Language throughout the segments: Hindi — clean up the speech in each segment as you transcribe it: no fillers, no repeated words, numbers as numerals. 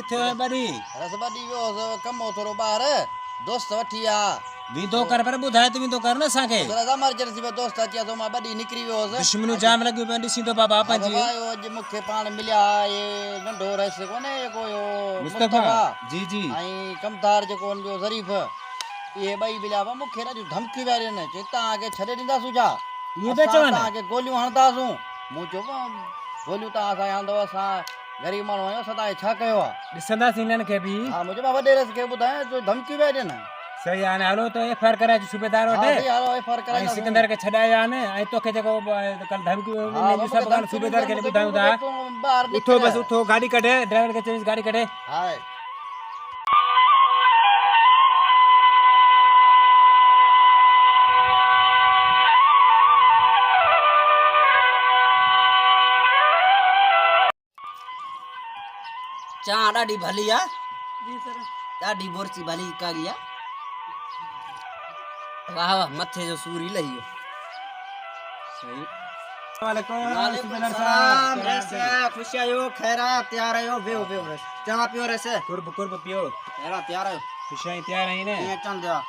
किथे है बड़ी रस बड़ी वो कम हो थोरो बाहर दोस्त वठिया वी तो कर पर बुधाए तुम तो कर ना साके जरा इमरजेंसी में दोस्त अचिया तो मां बड़ी निकरी वियो दुश्मनु जाम लगी पे ॾिसी तो बाबा पंजी बाबा यो अज मुखे पाण मिलिया ये नंढो रस कोने को यो मुस्तफा जी जी आई कमदार जो कोन जो शरीफ ये बई मिलिया वा मुखे ना जो धमकी वारे ने चेता आगे छड़े दिंदा सुजा ये पे चवन आगे गोलियों हणदा सु मु चो गोलियों ता आसा हंदो असा गरीब मानो आयो सदा छा कयो दिसंदा सीनन के भी हां मुझे बाबा डेरस के बुधाए जो धमकी वारे ने सही आने हलो तो एफआईआर कराए सूबेदार वटे हां हलो एफआईआर कराए सिकंदर के छडाया ने आई तो के जको कल धमकी ने सब कल सूबेदार के बुधाऊ दा उठो बस उठो गाड़ी कढे ड्राइवर के चेंज गाड़ी कढे हां चा ॾाढी भली आ जी सर ॾाढी बोरची भली का गया वाह वाह मथे जो सूरी लहियो सही वालेकुम सूबेदार साहब कैसे खुश आयो खैरा तैयार आयो बेओ बेओ रे चा पियो रे से कुर्ब कुर्ब पियो खैरा तैयार आयो खुशाई तैयार आई ने ये चंद दिया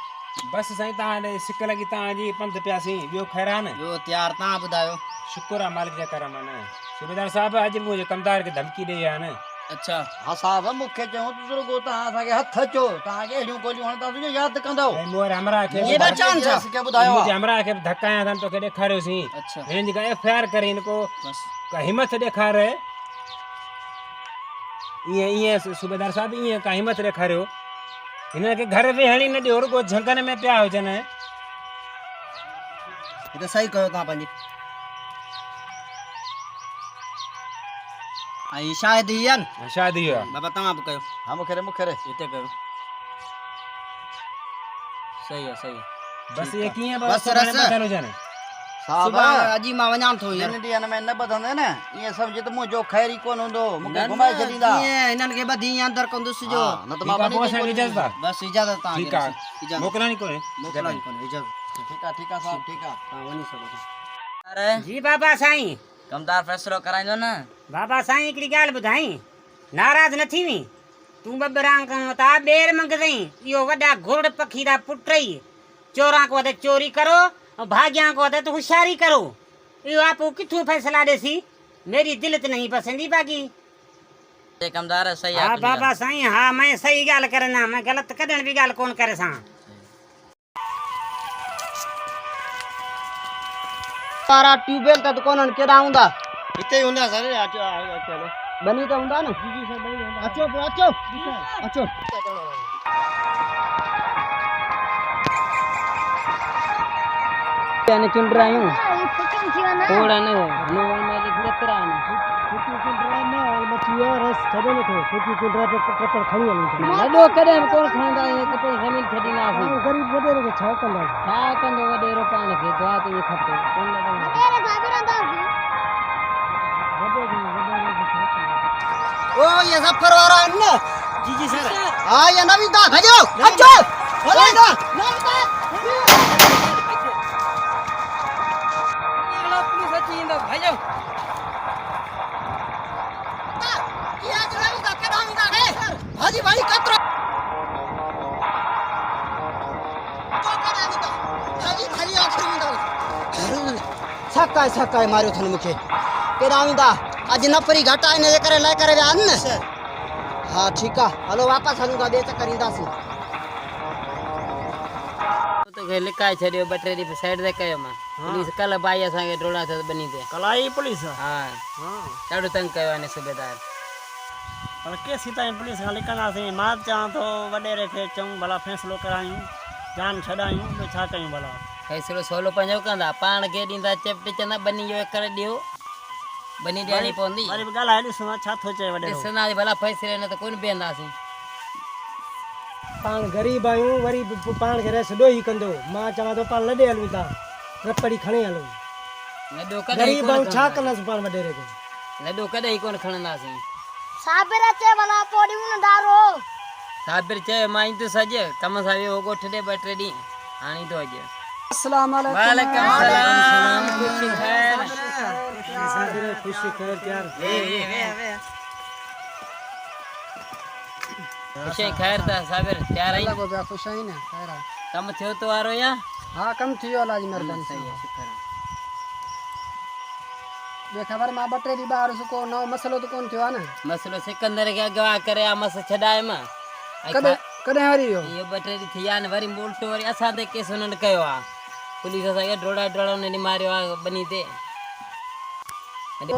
बस सही ता सिक लगी ता जी पंध प्यासी बियो खैरान यो तैयार ता बुधायो शुक्र है मालिक जा करम ने सूबेदार साहब आज मुझे कमदार के धमकी दे या ने अच्छा हां साहब मुखे चो बुजुर्गो ता आसा के हथ चो ता के एडियो गोलियों हणदा सुजो याद कंदो ए मोर हमरा के ये बचान छा के बुधायो मुझे हमरा के धक्काया थन तो के देखारियो सी अच्छा इन जगह एफआईआर करे इनको बस का हिम्मत देखारे ये सूबेदार साहब ये का हिम्मत देखारियो इने के घर पे हणी न दियो को झंकन में प्या हो जने ये तो सही कहो ता पंजी आई शायद हियन शादी है बाबा ता आप कहो हां मुखे रे इते कहो सही है बस ये की है बस रस बदलो जाने साहब सुबह अजी मा वणाम थो यार इन दियन में न बधंदे ने ये सब जित मु जो खैरी कोन हुंदो मुखे घुमाए छडींदा ये इनन के बदी अंदर कंदुस जो न त मां ठीक है बनी इजाजत बस इजाजत ता ठीक है मोकलानी कोने मोकलानी कोने इजाजत ठीक है साहब ठीक है ता वनी सको अरे जी बाबा साईं कमदार फैसलो कराइंदो न बाबा साईं हिकिड़ी ॻाल्हि ॿुधाई नाराज़ न थी वी तूं बबरां कयो ता ॿेर मंगदई इहो वॾा घुड़ पखी दा पुट ई चोरां को ते चोरी करो और भाग्यां को ते होशियारी करो इहो आपू किथों फैसला देसी मेरी दिल त नहीं पसंदी बाकी ये कमदार सही हाँ है बाबा साईं हाँ मैं सही ॻाल्हि करना मैं गलत कदन भी ॻाल्हि कोन करे सा तारा ट्यूबवेल त कोनन केड़ा हुंदा इते हुंदा सर चलो बनी त हुंदा न जी सर बनी हुंदा अचो यानी चुन रहा हूं थोड़ा न नोवल में लेतरा न कुछ चुंडरा न मचियो रस छडे न तो कुछ चुंडरा पे कपड़ खणी हली लडो कदे कोन खणदा ये कपड़ जमीन छडी ना सी गरीब वडेरो के छा कंदो वडेरो पान के दुआ ते ये खपे कोन लडो वडेरो ओ ये सफर वाला न जी सर हां ये नवीदा भजो अच्छा नवीदा पुलिस अच्छी इंदो भजो किया नवीदा कडामीदा रे हाजी भाई कतरो तो कडामीदा हाजी खाली आखरीदा छक्का मारियो थन मुखे कडामीदा आज नपरी घाटा इन करे ले करे आन हां ठीक है हेलो वापस हलूंगा बे चक्कर इंदासी तो के लिखाए छडियो बटरेडी पे साइड दे कयो मां पुलिस कल बाई असा के डोड़ा से बनी दे कलाई पुलिस हां डाडो तंग कयो ने सूबेदार पर के सीता पुलिस का लिखना से मां चाह तो वडेरे के चंग भला फैसलो करायूं जान छडायूं तो छा कयूं भला फैसलो सोलो पंजो कंदा पाण के दींदा चेप्ट चंदा बनी जो कर दियो बनी देनी पवंदी वरी गाला हेडी सुना छा थो चे वडेरो सना भला फैसले न तो कोन बेंदासी पाण गरीब आयूं वरी पाण के रस डोही कंदो मां चवा तो पाण लडे हलूं ता रपड़ी खणे हलूं लडो कदे गरीब आयूं छा कनस पाण वडेरे के लडो कदे कोन खणंदासी साबिर चे वाला पोड़ी उन दारो साबिर चे माई तो सज कम सावे हो गोठ दे बटरेडी हानी तो अज अस्सलाम वालेकुम सलाम खुशी खैर साबिर खुशी खैर यार वे खुशी खैर ता साबिर तैयार आई लॻो पिया ख़ुशि आहीं न ख़ैर आहे। कम थियो तो वारो या हा कमु थी वियो अलाह जी महिरबानी सही है शुक्र है। ॿिए ख़बर मां 2-3 ॾींहं ॿाहिरि को नओं मसइलो त कोन थियो आहे न। मसलो सिकंदर के अगवा करे आ मस छडाए मां कॾहिं कॾहिं वरी वियो ये 2-3 ॾींहं थी या न वरी बोलतो वरी असां ते केस हुननि कयो आ पुलिस असां के डोड़ा हुननि मारियो आ बनी ते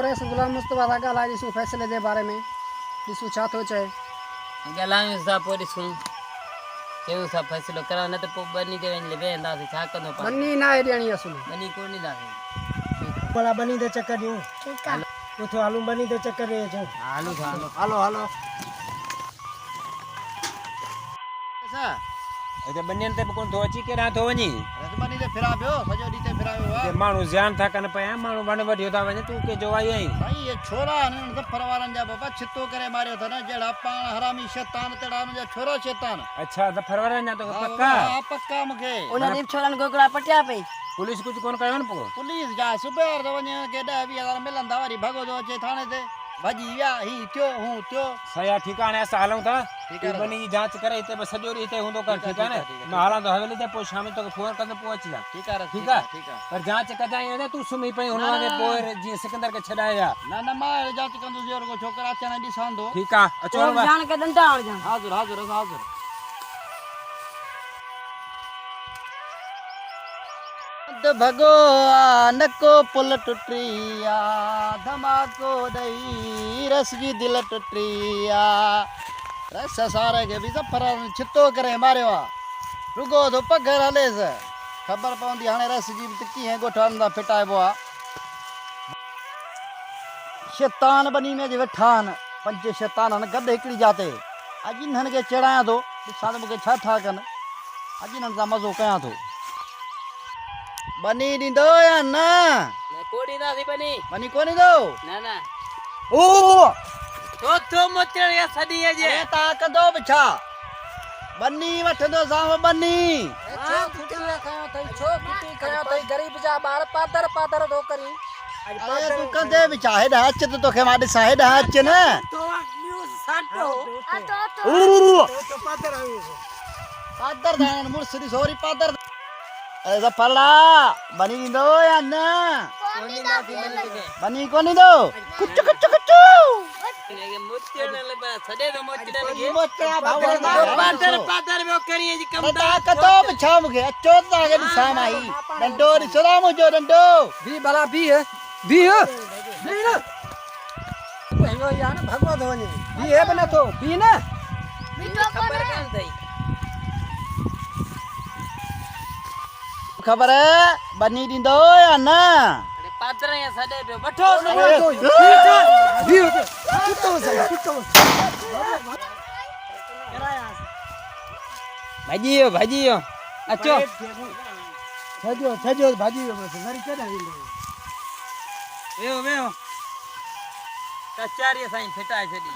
रेस गुलाम मुस्तफा सां ॻाल्हाए ॾिसूं फ़ैसिले जे बारे में ॾिसूं छा थो चए। ॻाल्हायूं था पोइ ॾिसूं कयूं था फ़ैसिलो करा न त पोइ बनी ते वञी वेंदासीं छा कंदो पाण बनी न आहे ॾियणी असुल बनी कोन ॾींदासीं भला बनी ते चकर ॾियूं ठीक है उथो हलूं बनी ते चकर ॾे अचूं। हालू था हलो हलो हिते बनियन ते बि कोन थो अची केॾां थो वञी रजमानी ते फिरा पियो सॼो ॾींहुं ते फिरा वियो आहे। माण्हू ज़्यान था कनि पिया माण्हू वण वढियो था वञनि तूं के जो आई आहीं भाई ये छोरा आहिनि दफ़र वारनि जा बाबा छितो करे मारियो अथनि जहिड़ा पाण हरामी शैतान तहिड़ा हुननि जा छोरा शैतान। अच्छा त फरवर वञा तो हा, पक्का हा, पक्का मूंखे उन दी छोरन गोगड़ा पटिया पे पुलिस कुझु कोन कयो न पोइ पुलिस जा सुबुह तो वञे के 10-20 हज़ार मिलंदा वरी भॻो थो अचे थाणे ते भॼी विया ही थियो हूं थियो। सही आहे ठीकु आहे हाणे असां हलूं था ठीकु आहे तूं बनी जी जांच करे हिते बसि सॼो ॾींहुं हिते हूंदो कर ठीकु आहे न मां हलां थो हवेली ते पोइ शाम जो तोखे फोन कंदो पोइ अची जा ठीकु आहे ठीकु आहे ठीकु आहे। पर जांच कजाई न तूं सुम्ही पई हुन वांगे पोइ जीअं सिकंदर खे छॾाए आ न न मां जांच कंदुसि और को छोकिरा अचण ॾिसां थो। ठीकु आहे अचो हलो जान के डंडा और जान हाज़ुर हाज़ुर हाज़ुर भगो नको पुल टुटी धमाको दई रस जी दिल टुटी रस सारे के भी जफर छितो करे मारियो आहे रुगो तो पघर हलेसि ख़बर पवंदी हाणे रस जी बि कीअं ॻोठा हंधा फिटाइबो आहे। शैतान बनी में जे वेठा आहिनि 5 शैतान आहिनि गॾु हिकिड़ी जाते अॼु हिननि खे चढ़ायां थो ॾिसां त मूंखे छा था कनि अॼु हिननि सां मज़ो कयां थो। बनी ॾींदो या न को ॾींदासीं बनी बनी कोन ॾींदो न न ओ तो तो मोचड़ या सदी जे अरे तव्हां कंदो बि छा बनी वठंदो सां बनी छो किटी खयो अथई छो किटी खयो अथई गरीब जा ॿार पादर पादर थो करी अरे तूं कंदे बि छा हेॾां अच त तोखे मां ॾिसां हेॾां अच न आ तो पादर आयो पादर दान मुर्स ॾिसो वरी पादर अरे सफला बनी ॾींदो या न कोनी दा बनी कोन ॾींदो कुच कुच कुच मोचड़ ले बा सदे तो मोचड़ के मोचड़ा भगवान पादर पादर में करिए जी कम तव्हां कंदो बि छा मूंखे अचो त तव्हांखे ॾिसां माई डंडो ॾिसो था मुंहिंजो डंडो भी भला भी है भी न भयो या न भगवत थो वञे भी है बना तो भी न बिटो खबर कोने कान थई ख़बर बनी ॾींदो या न अरे पादर या सदे पे वठो भी कुत्तो से कुत्तो भाजियो अचो छजो भाजी बस वरी केॾा ईंदो वेहो वेहो कचारी साईं फिटाए छडी